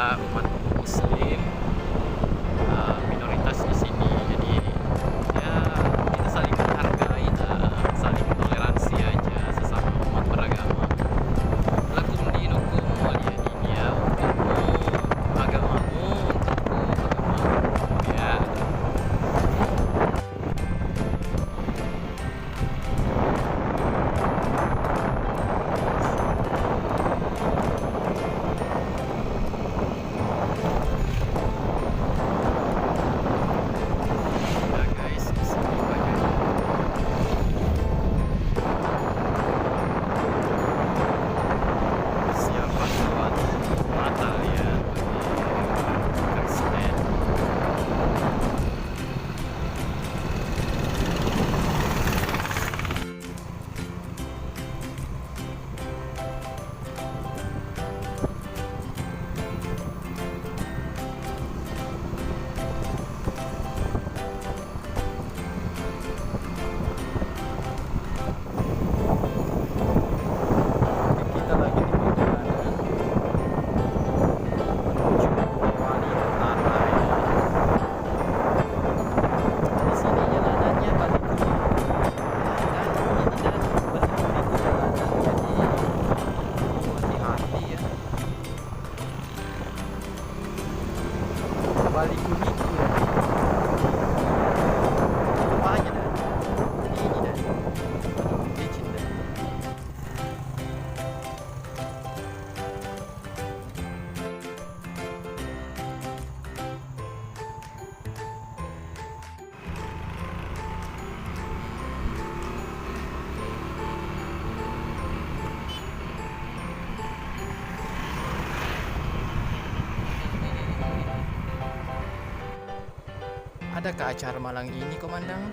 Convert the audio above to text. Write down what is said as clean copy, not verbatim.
kita umat muslim, minoritas di sini. Jadi ya kita saling menghargai, saling toleransi aja sesama umat beragama. Lakum dinukum waliyadin, ya, untukmu agamamu, untukku agamaku, ya. Ya guys, di sini banyak persiapan buat Natal ya, bagi Kristen. Kita lagi di perjalanan menuju Morowali, Utara ya. Di sini jalanannya balik-balik. Dan ini dan berhenti jalanan, jadi hati-hati ya. Balik-balik ya. Apa aja dah. Ini dah. Aduh, licin dah. Adakah acara malang ini, komandan?